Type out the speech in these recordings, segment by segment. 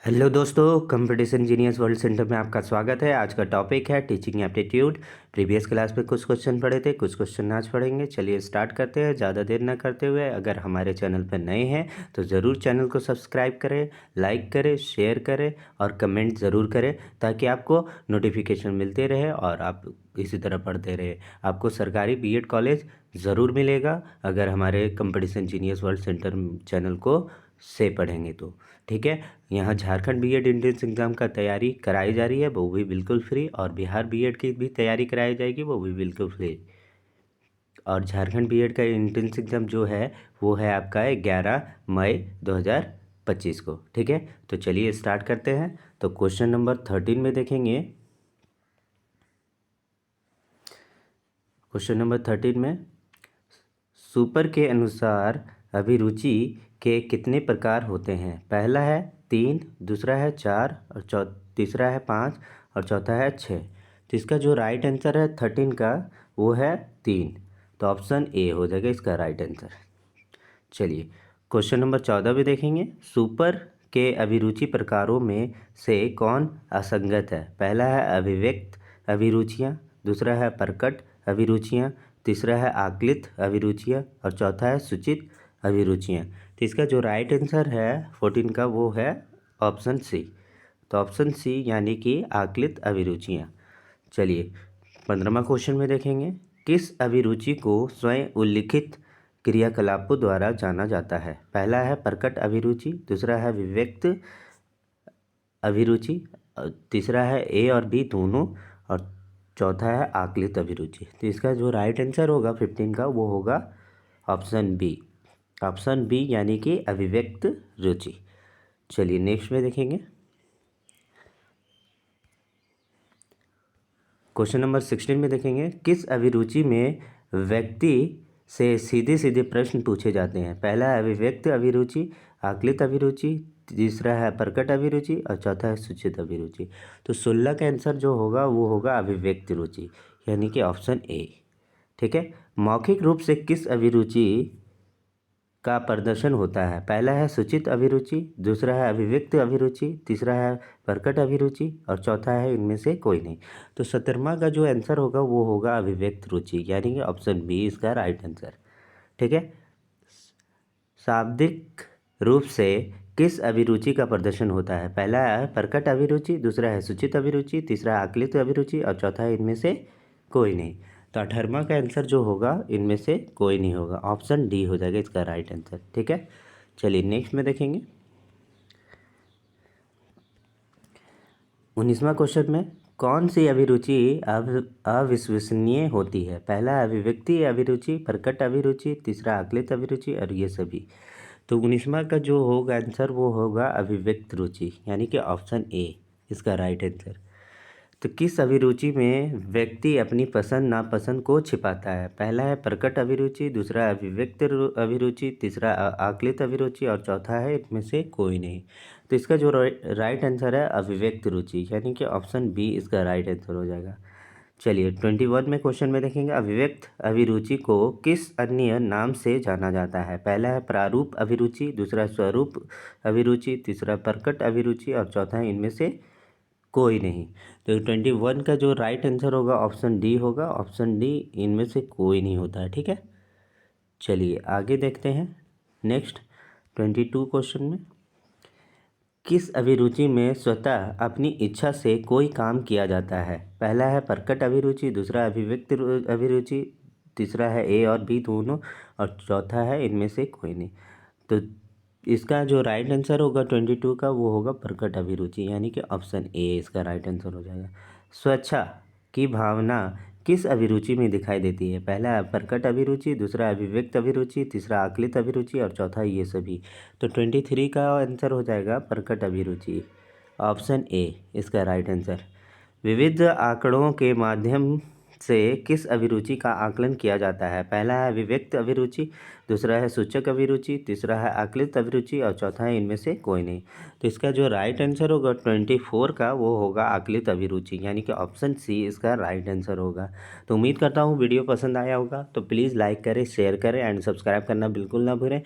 Hello दोस्तों, competition genius world centre में आपका स्वागत है। आज का टॉपिक है टीचिंग एप्टीट्यूड। प्रीवियस क्लास में कुछ क्वेश्चन पढ़े थे, कुछ क्वेश्चन आज पढ़ेंगे। चलिए स्टार्ट करते हैं ज़्यादा देर ना करते हुए। अगर हमारे चैनल पर नए हैं तो ज़रूर चैनल को सब्सक्राइब करें, लाइक करें, शेयर करें और कमेंट ज़रूर करें ताकि आपको नोटिफिकेशन मिलते रहे और आप इसी तरह पढ़ते रहे। आपको सरकारी बीएड कॉलेज ज़रूर मिलेगा अगर हमारे competition genius world centre channel को से पढ़ेंगे तो। ठीक है, यहाँ झारखंड बीएड एंट्रेंस एग्ज़ाम का तैयारी कराई जा रही है, वो भी बिल्कुल फ्री। और बिहार बीएड की भी तैयारी कराई जाएगी, वो भी बिल्कुल फ्री। और झारखंड बीएड का एंट्रेंस एग्ज़ाम जो है वो है आपका 11 मई 2025 को। ठीक है, तो चलिए स्टार्ट करते हैं। तो क्वेश्चन नंबर 13 में देखेंगे। क्वेश्चन नंबर 13 में सुपर के अनुसार अभिरुचि के कितने प्रकार होते हैं? पहला है 3, दूसरा है 4 और तीसरा है 5 और चौथा है 6। तो इसका जो राइट आंसर है 13 का वो है 3। तो ऑप्शन ए हो जाएगा इसका राइट आंसर। चलिए क्वेश्चन नंबर 14 भी देखेंगे। सुपर के अभिरुचि प्रकारों में से कौन असंगत है? पहला है अभिव्यक्त अभिरुचियाँ, दूसरा है प्रकट अभिरुचियाँ, तीसरा है आकलित अभिरुचियाँ और चौथा है सूचित अभिरुचियाँ। तो इसका जो राइट आंसर है 14 का वो है ऑप्शन सी। तो ऑप्शन सी यानी कि आकलित अभिरुचियाँ। चलिए 15वां क्वेश्चन में देखेंगे। किस अभिरुचि को स्वयं उल्लिखित क्रियाकलापों द्वारा जाना जाता है? पहला है प्रकट अभिरुचि, दूसरा है विव्यक्त अभिरुचि, तीसरा है ए और बी दोनों और चौथा है आकलित अभिरुचि। तो इसका जो राइट आंसर होगा 15 का वो होगा ऑप्शन बी। ऑप्शन बी यानी कि अभिव्यक्त रुचि। चलिए नेक्स्ट में देखेंगे। क्वेश्चन नंबर 16 में देखेंगे। किस अभिरुचि में व्यक्ति से सीधे सीधे प्रश्न पूछे जाते हैं? पहला है अभिव्यक्त अभिरुचि, आकलित अभिरुचि, तीसरा है प्रकट अभिरुचि और चौथा है सूचित अभिरुचि। तो 16 का आंसर जो होगा वो होगा अभिव्यक्त रुचि यानी कि ऑप्शन ए। ठीक है, मौखिक रूप से किस अभिरुचि का प्रदर्शन होता है? पहला है सूचित अभिरुचि, दूसरा है अभिव्यक्त अभिरुचि, तीसरा है प्रकट अभिरुचि और चौथा है इनमें से कोई नहीं। तो 17वां का जो आंसर होगा वो होगा अभिव्यक्त रुचि यानी कि ऑप्शन बी इसका राइट आंसर। ठीक है, शाब्दिक रूप से किस अभिरुचि का प्रदर्शन होता है? पहला है प्रकट अभिरुचि, दूसरा है सूचित अभिरुचि, तीसरा है आकलित अभिरुचि और चौथा है इनमें से कोई नहीं। तो 18वां का आंसर जो होगा इनमें से कोई नहीं होगा, ऑप्शन डी हो जाएगा इसका राइट आंसर। ठीक है, चलिए नेक्स्ट में देखेंगे। 19वां क्वेश्चन में कौन सी अभिरुचि अविश्वसनीय होती है? पहला अभिव्यक्ति अभिरुचि, प्रकट अभिरुचि, तीसरा आकलित अभिरुचि और ये सभी। तो 19वां का जो होगा आंसर वो होगा अभिव्यक्त रुचि यानी कि ऑप्शन ए इसका राइट आंसर। तो किस अभिरुचि में व्यक्ति अपनी पसंद नापसंद को छिपाता है? पहला है प्रकट अभिरुचि, दूसरा अभिव्यक्त अभिरुचि, तीसरा आकलित अभिरुचि और चौथा है इनमें से कोई नहीं। तो इसका जो राइट आंसर है अभिव्यक्त रुचि यानी कि ऑप्शन बी इसका राइट आंसर हो जाएगा। चलिए 21 में क्वेश्चन में देखेंगे। अभिव्यक्त अभिरुचि को किस अन्य नाम से जाना जाता है? पहला है प्रारूप अभिरुचि, दूसरा स्वरूप अभिरुचि, तीसरा प्रकट अभिरुचि और चौथा है इनमें से कोई नहीं। तो 21 का जो राइट आंसर होगा ऑप्शन डी होगा। ऑप्शन डी इनमें से कोई नहीं होता है। ठीक है, चलिए आगे देखते हैं। नेक्स्ट 22 क्वेश्चन में किस अभिरुचि में स्वतः अपनी इच्छा से कोई काम किया जाता है? पहला है प्रकट अभिरुचि, दूसरा अभिव्यक्त अभिरुचि, तीसरा है ए और बी दोनों और चौथा है इनमें से कोई नहीं। तो इसका जो राइट आंसर होगा 22 का वो होगा प्रकट अभिरुचि यानी कि ऑप्शन ए इसका राइट आंसर हो जाएगा। स्वेच्छा की भावना किस अभिरुचि में दिखाई देती है? पहला प्रकट अभिरुचि, दूसरा अभिव्यक्त अभिरुचि, तीसरा आकलित अभिरुचि और चौथा ये सभी। तो 23 का आंसर हो जाएगा प्रकट अभिरुचि, ऑप्शन ए इसका राइट आंसर। विविध आंकड़ों के माध्यम से किस अभिरुचि का आकलन किया जाता है? पहला है अभिव्यक्त अभिरुचि, दूसरा है सूचक अभिरुचि, तीसरा है आकलित अभिरुचि और चौथा है इनमें से कोई नहीं। तो इसका जो राइट आंसर होगा 24 का वो होगा आकलित अभिरुचि यानी कि ऑप्शन सी इसका राइट आंसर होगा। तो उम्मीद करता हूँ वीडियो पसंद आया होगा, तो प्लीज़ लाइक करें, शेयर करें एंड सब्सक्राइब करना बिल्कुल ना भूलें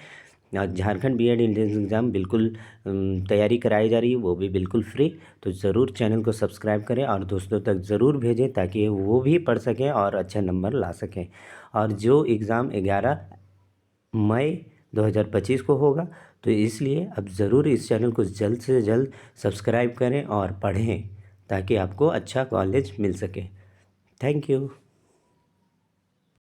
झारखंड बीएड एंट्रेंस एग्ज़ाम बिल्कुल तैयारी कराई जा रही है, वो भी बिल्कुल फ्री। तो ज़रूर चैनल को सब्सक्राइब करें और दोस्तों तक ज़रूर भेजें ताकि वो भी पढ़ सकें और अच्छे नंबर ला सकें। और जो एग्ज़ाम 11 मई 2025 को होगा, तो इसलिए अब ज़रूर इस चैनल को जल्द से जल्द सब्सक्राइब करें और पढ़ें ताकि आपको अच्छा कॉलेज मिल सके। Thank you.